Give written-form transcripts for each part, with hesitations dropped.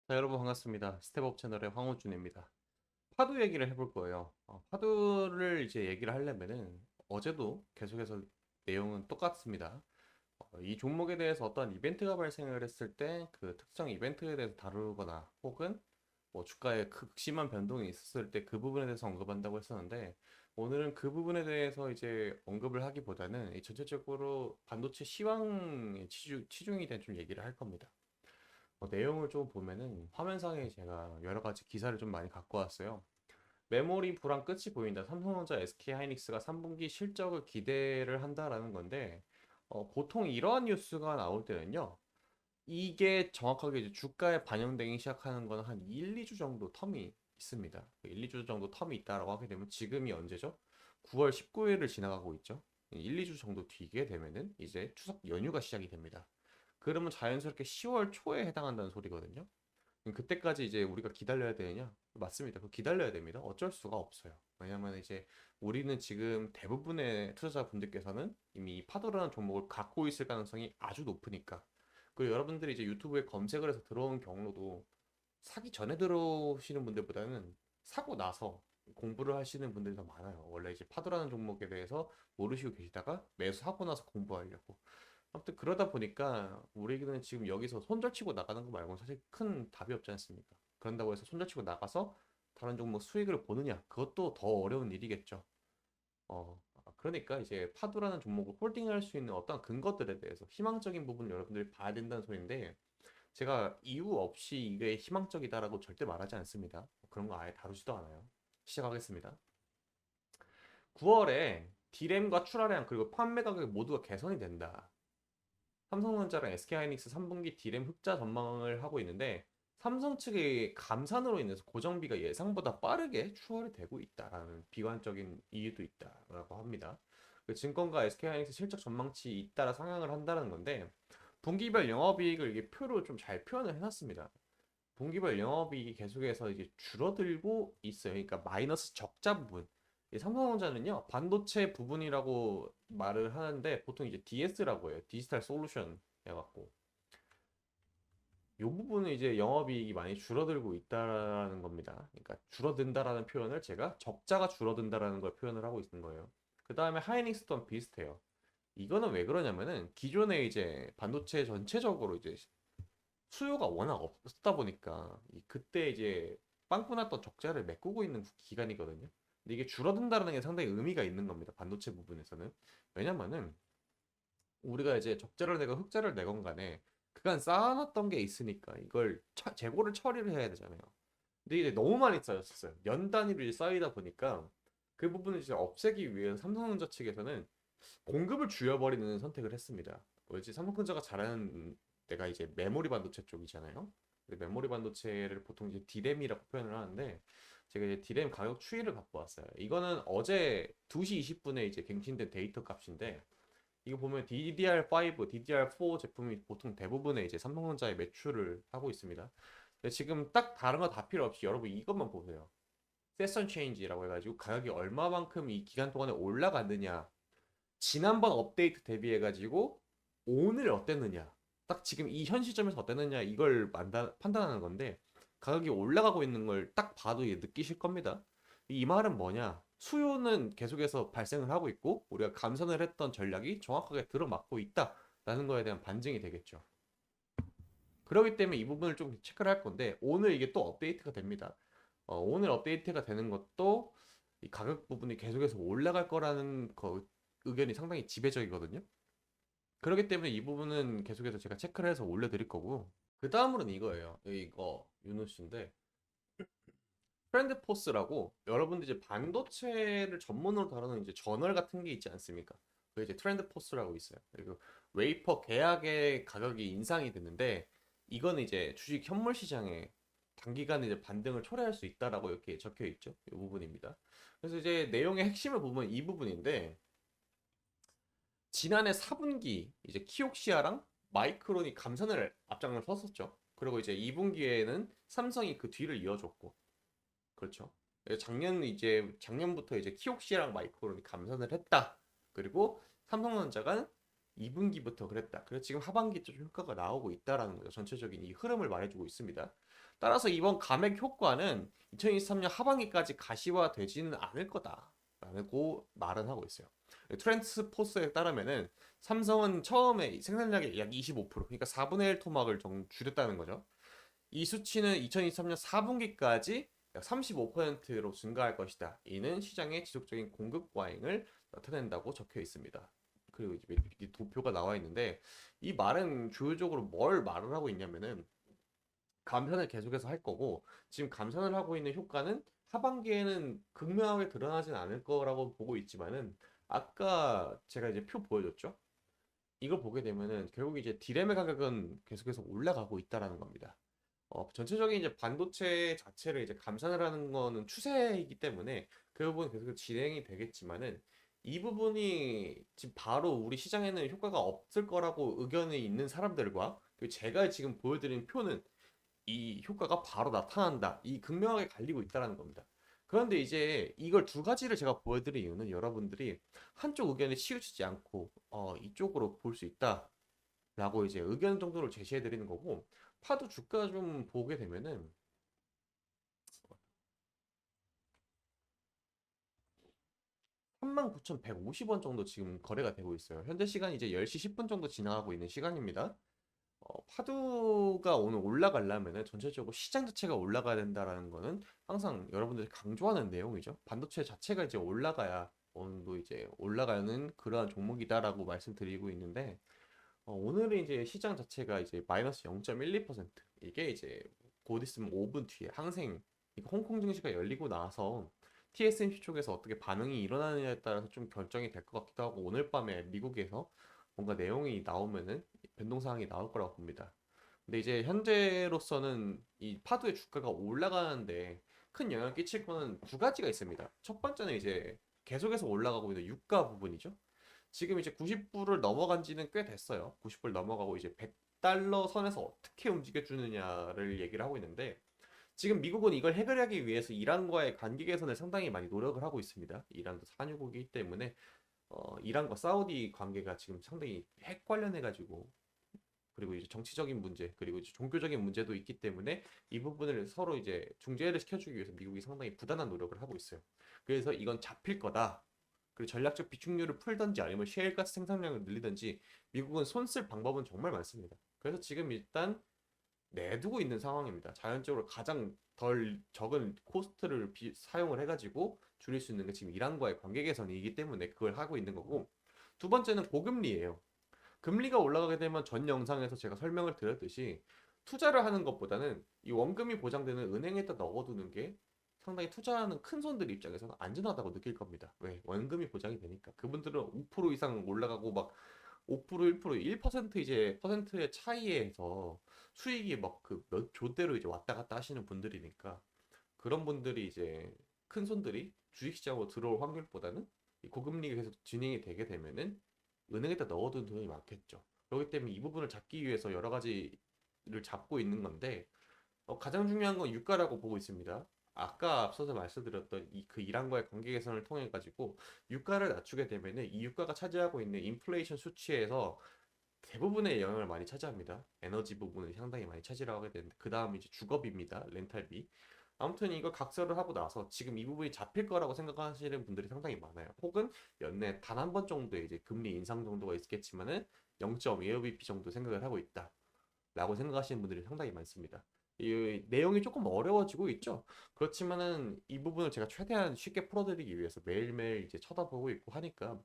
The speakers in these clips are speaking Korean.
자, 여러분 반갑습니다. 스텝업 채널의 황호준입니다. 파도 얘기를 해볼 거예요. 파도를 이제 얘기를 하려면은 어제도 계속해서 내용은 똑같습니다. 이 종목에 대해서 어떤 이벤트가 발생을 했을 때 그 특정 이벤트에 대해서 다루거나 혹은 뭐 주가의 극심한 변동이 있었을 때 그 부분에 대해서 언급한다고 했었는데 오늘은 그 부분에 대해서 이제 언급을 하기보다는 이 전체적으로 반도체 시황의 치중에 대한 좀 얘기를 할 겁니다. 내용을 좀 보면은 화면상에 제가 여러 가지 기사를 좀 많이 갖고 왔어요. 메모리 불안 끝이 보인다. 삼성전자, SK하이닉스가 3분기 실적을 기대를 한다라는 건데, 보통 이러한 뉴스가 나올 때는요, 이게 정확하게 이제 주가에 반영되기 시작하는 건 한 1, 2주 정도 텀이 있습니다. 1, 2주 정도 텀이 있다라고 하게 되면 지금이 언제죠? 9월 19일을 지나가고 있죠. 1, 2주 정도 뒤게 되면은 이제 추석 연휴가 시작이 됩니다. 그러면 자연스럽게 10월 초에 해당한다는 소리거든요. 그때까지 이제 우리가 기다려야 되느냐? 맞습니다. 그 기다려야 됩니다. 어쩔 수가 없어요. 왜냐면 이제 우리는 지금 대부분의 투자자분들께서는 이미 이 파도라는 종목을 갖고 있을 가능성이 아주 높으니까. 그리고 여러분들이 이제 유튜브에 검색을 해서 들어온 경로도 사기 전에 들어오시는 분들보다는 사고 나서 공부를 하시는 분들이 더 많아요. 원래 이제 파도라는 종목에 대해서 모르시고 계시다가 매수하고 나서 공부하려고. 아무튼 그러다 보니까 우리는 지금 여기서 손절치고 나가는 거 말고는 사실 큰 답이 없지 않습니까? 그런다고 해서 손절치고 나가서 다른 종목 수익을 보느냐? 그것도 더 어려운 일이겠죠. 그러니까 이제 파도라는 종목을 홀딩할 수 있는 어떤 근거들에 대해서 희망적인 부분을 여러분들이 봐야 된다는 소리인데 제가 이유 없이 이게 희망적이다라고 절대 말하지 않습니다. 그런 거 아예 다루지도 않아요. 시작하겠습니다. 9월에 D램과 출하량 그리고 판매 가격 모두가 개선이 된다. 삼성전자랑 SK하이닉스 3분기 D램 흑자 전망을 하고 있는데 삼성 측의 감산으로 인해서 고정비가 예상보다 빠르게 추월이 되고 있다라는 비관적인 이유도 있다라고 합니다. 그 증권가 SK하이닉스 실적 전망치 잇따라 상향을 한다는 건데 분기별 영업이익을 이게 표로 좀 잘 표현을 해놨습니다. 분기별 영업이익이 계속해서 이제 줄어들고 있어요. 그러니까 마이너스 적자 부분. 이 삼성전자는요 반도체 부분이라고 말을 하는데 보통 이제 DS라고 해요. 디지털 솔루션 해갖고 이 부분은 이제 영업이익이 많이 줄어들고 있다라는 겁니다. 그러니까 줄어든다라는 표현을 제가 적자가 줄어든다라는 걸 표현을 하고 있는 거예요. 그 다음에 하이닉스도 비슷해요. 이거는 왜 그러냐면은 기존에 이제 반도체 전체적으로 이제 수요가 워낙 없었다 보니까 그때 이제 빵꾸 났던 적자를 메꾸고 있는 기간이거든요. 근데 이게 줄어든다는 게 상당히 의미가 있는 겁니다. 반도체 부분에서는. 왜냐면은 우리가 이제 적자를 내건 흑자를 내건 간에 그간 쌓아놨던 게 있으니까 이걸 재고를 처리를 해야 되잖아요. 근데 이제 너무 많이 쌓였었어요. 연 단위로 이제 쌓이다 보니까 그 부분을 이제 없애기 위해서 삼성전자 측에서는 공급을 줄여버리는 선택을 했습니다. 뭐지? 삼성전자가 잘하는 데가 이제 메모리 반도체 쪽이잖아요. 근데 메모리 반도체를 보통 이제 D램이라고 표현을 하는데 제가 이제 D램 가격 추이를 갖고 왔어요. 이거는 어제 2시 20분에 이제 갱신된 데이터 값인데 이거 보면 DDR5, DDR4 제품이 보통 대부분의 이제 삼성전자의 매출을 하고 있습니다. 근데 지금 딱 다른 거 다 필요 없이 여러분 이것만 보세요. 세션 체인지라고 해가지고 가격이 얼마만큼 이 기간 동안에 올라갔느냐 지난번 업데이트 대비해가지고 오늘 어땠느냐 딱 지금 이 현 시점에서 어땠느냐 이걸 판단하는 건데 가격이 올라가고 있는 걸 딱 봐도 느끼실 겁니다. 이 말은 뭐냐 수요는 계속해서 발생을 하고 있고 우리가 감산을 했던 전략이 정확하게 들어맞고 있다라는 거에 대한 반증이 되겠죠. 그렇기 때문에 이 부분을 좀 체크를 할 건데 오늘 이게 또 업데이트가 됩니다. 오늘 업데이트가 되는 것도 이 가격 부분이 계속해서 올라갈 거라는 의견이 상당히 지배적이거든요. 그렇기 때문에 이 부분은 계속해서 제가 체크를 해서 올려드릴 거고 그 다음으로는 이거예요. 이거 유노씨인데 트렌드 포스라고 여러분들 이제 반도체를 전문으로 다루는 이제 저널 같은 게 있지 않습니까? 그 이제 트렌드 포스라고 있어요. 그리고 웨이퍼 계약의 가격이 인상이 됐는데 이건 이제 주식 현물 시장에 단기간에 이제 반등을 초래할 수 있다라고 이렇게 적혀 있죠. 이 부분입니다. 그래서 이제 내용의 핵심을 보면 이 부분인데 지난해 4분기 이제 키옥시아랑 마이크론이 감산을 앞장을 섰었죠. 그리고 이제 2분기에는 삼성이 그 뒤를 이어줬고 그렇죠. 작년부터 이제 키옥시아랑 마이크론이 감산을 했다. 그리고 삼성전자가 2분기부터 그랬다. 그래서 지금 하반기 좀 효과가 나오고 있다라는 거죠. 전체적인 이 흐름을 말해주고 있습니다. 따라서 이번 감액 효과는 2023년 하반기까지 가시화되지는 않을 거다라고 말은 하고 있어요. 트랜스포스에 따르면은 삼성은 처음에 생산량의 약 25%, 그러니까 4분의 1 토막을 좀 줄였다는 거죠. 이 수치는 2023년 4분기까지 약 35%로 증가할 것이다. 이는 시장의 지속적인 공급 과잉을 나타낸다고 적혀 있습니다. 그리고 이제 이 도표가 나와 있는데 이 말은 주요적으로 뭘 말을 하고 있냐면은 감산을 계속해서 할 거고 지금 감산을 하고 있는 효과는 하반기에는 극명하게 드러나진 않을 거라고 보고 있지만은 아까 제가 이제 표 보여줬죠? 이걸 보게 되면은 결국 이제 디램의 가격은 계속해서 올라가고 있다라는 겁니다. 전체적인 이제 반도체 자체를 이제 감산을 하는 거는 추세이기 때문에 그 부분 계속 진행이 되겠지만은 이 부분이 지금 바로 우리 시장에는 효과가 없을 거라고 의견이 있는 사람들과 그리고 제가 지금 보여드린 표는 이 효과가 바로 나타난다. 이 극명하게 갈리고 있다는 겁니다. 그런데 이제 이걸 두 가지를 제가 보여드린 이유는 여러분들이 한쪽 의견에 치우치지 않고 이쪽으로 볼 수 있다라고 이제 의견 정도를 제시해 드리는 거고 파도 주가 좀 보게 되면은 39,150원 정도 지금 거래가 되고 있어요. 현재 시간이 이제 10시 10분 정도 지나가고 있는 시간입니다. 파도가 오늘 올라가려면은 전체적으로 시장 자체가 올라가야 된다라는 거는 항상 여러분들이 강조하는 내용이죠. 반도체 자체가 이제 올라가야 어느 정도 이제 올라가는 그러한 종목이다라고 말씀드리고 있는데 오늘은 이제 시장 자체가 이제 마이너스 0.12% 이게 이제 곧 있으면 5분 뒤에 항생 이거 홍콩 증시가 열리고 나서 TSMC 쪽에서 어떻게 반응이 일어나느냐에 따라서 좀 결정이 될 것 같기도 하고 오늘 밤에 미국에서 뭔가 내용이 나오면은 변동 사항이 나올 거라고 봅니다. 근데 이제 현재로서는 이 파도의 주가가 올라가는데 큰 영향을 끼칠 거는 두 가지가 있습니다. 첫 번째는 이제 계속해서 올라가고 있는 유가 부분이죠. 지금 이제 90불을 넘어간 지는 꽤 됐어요. 90불 넘어가고 이제 100달러 선에서 어떻게 움직여 주느냐를 얘기를 하고 있는데 지금 미국은 이걸 해결하기 위해서 이란과의 관계 개선을 상당히 많이 노력을 하고 있습니다. 이란도 산유국이기 때문에 이란과 사우디 관계가 지금 상당히 핵 관련해 가지고 그리고 이제 정치적인 문제 그리고 이제 종교적인 문제도 있기 때문에 이 부분을 서로 이제 중재를 시켜주기 위해서 미국이 상당히 부단한 노력을 하고 있어요. 그래서 이건 잡힐 거다. 그리고 전략적 비축률을 풀든지 아니면 셰일가스 생산량을 늘리든지 미국은 손 쓸 방법은 정말 많습니다. 그래서 지금 일단 내두고 있는 상황입니다. 자연적으로 가장 덜 적은 코스트를 사용을 해가지고 줄일 수 있는 게 지금 이란과의 관계 개선이기 때문에 그걸 하고 있는 거고 두 번째는 고금리예요. 금리가 올라가게 되면 전 영상에서 제가 설명을 드렸듯이 투자를 하는 것보다는 이 원금이 보장되는 은행에다 넣어두는 게 상당히 투자하는 큰 손들 입장에서는 안전하다고 느낄 겁니다. 왜? 원금이 보장이 되니까. 그분들은 5% 이상 올라가고 막 5%, 1%, 1% 이제 퍼센트의 차이에서 수익이 막 그 몇 조대로 이제 왔다 갔다 하시는 분들이니까 그런 분들이 이제 큰 손들이 주식시장으로 들어올 확률보다는 이 고금리가 계속 진행이 되게 되면은 은행에다 넣어둔 돈이 많겠죠. 그렇기 때문에 이 부분을 잡기 위해서 여러 가지를 잡고 있는 건데 가장 중요한 건 유가라고 보고 있습니다. 아까 앞서서 말씀드렸던 이 그 이란과의 관계 개선을 통해 가지고 유가를 낮추게 되면은 이 유가가 차지하고 있는 인플레이션 수치에서 대부분의 영향을 많이 차지합니다. 에너지 부분을 상당히 많이 차지를 하게 되는데 그 다음 이제 주거비입니다. 렌탈비. 아무튼 이거 각설을 하고 나서 지금 이 부분이 잡힐 거라고 생각하시는 분들이 상당히 많아요. 혹은 연내 단 한 번 정도의 이제 금리 인상 정도가 있겠지만은 0.2 AOBP 정도 생각을 하고 있다라고 생각하시는 분들이 상당히 많습니다. 이 내용이 조금 어려워지고 있죠. 그렇지만은 이 부분을 제가 최대한 쉽게 풀어드리기 위해서 매일매일 이제 쳐다보고 있고 하니까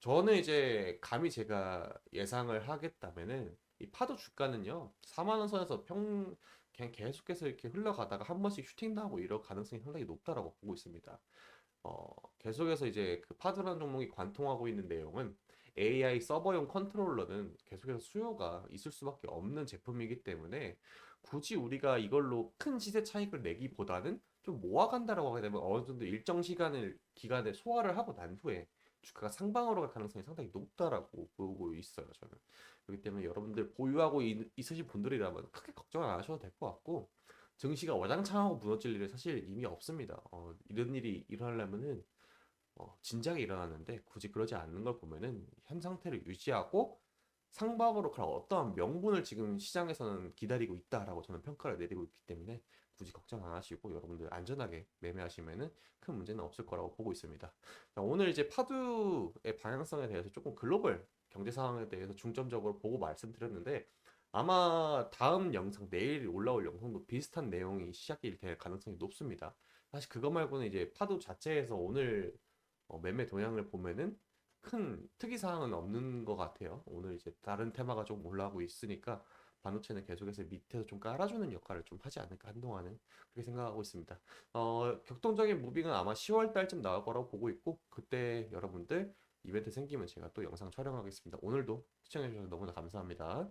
저는 이제 감히 제가 예상을 하겠다면은 이 파도 주가는요 4만 원 선에서 그냥 계속해서 이렇게 흘러가다가 한 번씩 슈팅 나오고 이럴 가능성이 상당히 높다라고 보고 있습니다. 계속해서 이제 그 파드라는 종목이 관통하고 있는 내용은 AI 서버용 컨트롤러는 계속해서 수요가 있을 수밖에 없는 제품이기 때문에 굳이 우리가 이걸로 큰 시세 차익을 내기보다는 좀 모아간다라고 하게 되면 어느 정도 일정 기간에 소화를 하고 난 후에 주가가 상방으로 갈 가능성이 상당히 높다라고 보고 있어요, 저는. 그렇기 때문에 여러분들 보유하고 있으신 분들이라면 크게 걱정 안 하셔도 될 것 같고 증시가 와장창하고 무너질 일은 사실 이미 없습니다. 이런 일이 일어나려면은 진작에 일어났는데 굳이 그러지 않는 걸 보면은 현 상태를 유지하고 상박으로 그런 어떠한 명분을 지금 시장에서는 기다리고 있다라고 저는 평가를 내리고 있기 때문에 굳이 걱정 안 하시고 여러분들 안전하게 매매하시면은 큰 문제는 없을 거라고 보고 있습니다. 자, 오늘 이제 파두의 방향성에 대해서 조금 글로벌 경제 상황에 대해서 중점적으로 보고 말씀드렸는데 아마 다음 영상 내일 올라올 영상도 비슷한 내용이 시작이 될 가능성이 높습니다. 사실 그거 말고는 이제 파도 자체에서 오늘 매매 동향을 보면은 큰 특이 사항은 없는 것 같아요. 오늘 이제 다른 테마가 좀 올라오고 있으니까 반도체는 계속해서 밑에서 좀 깔아주는 역할을 좀 하지 않을까 한동안은 그렇게 생각하고 있습니다. 격동적인 무빙은 아마 10월 달쯤 나올 거라고 보고 있고 그때 여러분들 이벤트 생기면 제가 또 영상 촬영하겠습니다. 오늘도 시청해주셔서 너무나 감사합니다.